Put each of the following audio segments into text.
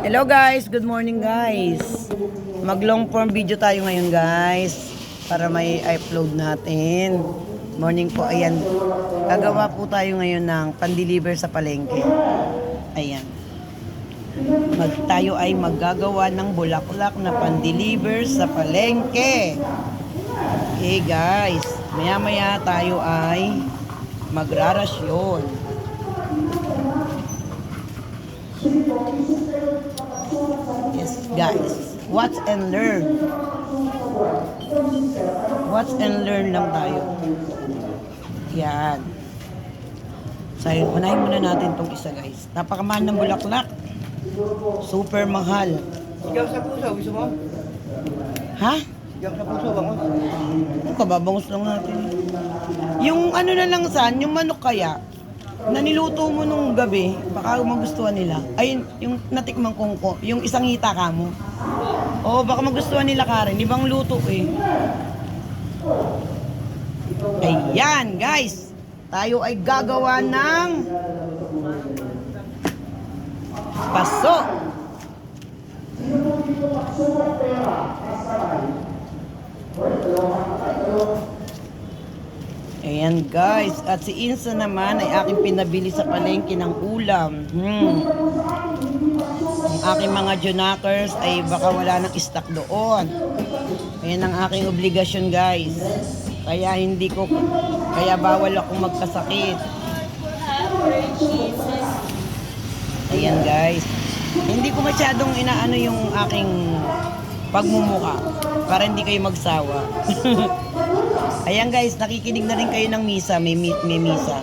Hello guys, good morning guys. Mag long form video tayo ngayon guys para may upload natin. Morning po, ayan. Gagawa po tayo ngayon ng pan-deliver sa palengke. Ayan. Tayo ay maggagawa ng bulaklak na pan-deliver sa palengke. Okay guys, maya-maya tayo ay magrarasyon. Yes guys, watch and learn. Watch and learn lang tayo. Yan. So yun, unahin muna natin tong isa guys. Napakamahal ng bulaklak. Super mahal. Sigaw sa puso, gusto mo? Ha? Sigaw sa puso, bangos. Kababangos lang natin. Yung ano na lang san, yung manok kaya, na niluto mo nung gabi, baka magustuhan nila. Ay, yung natikman kong ko, yung isang hita ka mo. Oo, baka magustuhan nila Karen. Ibang luto eh. Ayan, guys. Tayo ay gagawa ng paso. Ayan guys, at si Insa naman ay aking pinabili sa palengke ng ulam. Ang aking mga junakers ay baka wala nang stock doon. Ayan ang aking obligasyon guys. Kaya bawal akong magkasakit. Ayan guys. Hindi ko masyadong inaano yung aking pagmumuka para hindi kayo magsawa. Ayan guys, nakikinig na rin kayo ng misa, may misa.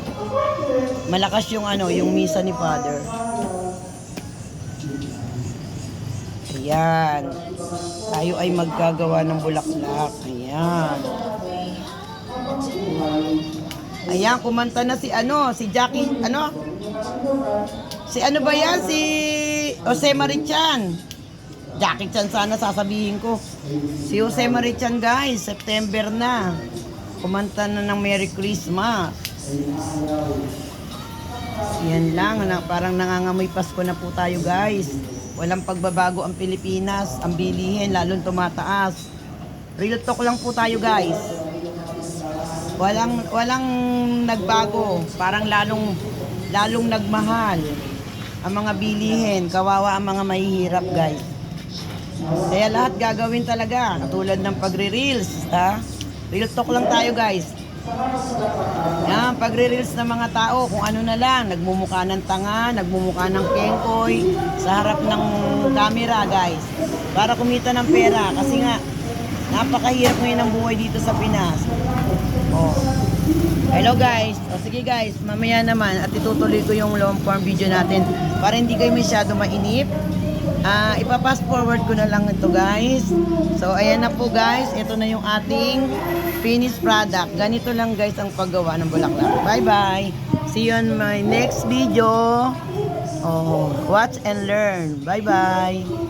Malakas yung yung misa ni Father. Ayan. Tayo ay maggagawa ng bulaklak. Ayan. Ayan, kumanta na si Jackie, Si ano ba yan? Si Jose Marichan. Jackie Chan sana sasabihin ko. Si Jose Marichan guys, September na. Kumanta na ng Merry Christmas. Yan lang, parang nangangamoy Pasko na po tayo guys. Walang pagbabago ang Pilipinas, ang bilihin lalong tumataas. Real talk lang po tayo guys. Walang nagbago, parang lalong nagmahal ang mga bilihin, kawawa ang mga mahihirap guys. Kaya lahat gagawin talaga, katulad ng pagre-reels, ha? Real talk lang tayo guys. Yan, pagre-reels ng mga tao, kung ano na lang, nagmumukha ng tanga, nagmumukha ng kengkoy, sa harap ng camera guys, para kumita ng pera, kasi nga, napakahirap ngayon ang buhay dito sa Pinas. Oh. Hello guys, sige guys, mamaya naman at itutuloy ko yung long form video natin para hindi kayo masyado mainip. Ipa-fast forward ko na lang ito guys. So ayan na po guys, ito na yung ating finished product. Ganito lang guys ang paggawa ng bulaklak. Bye bye, see you on my next video. Watch and learn. Bye bye.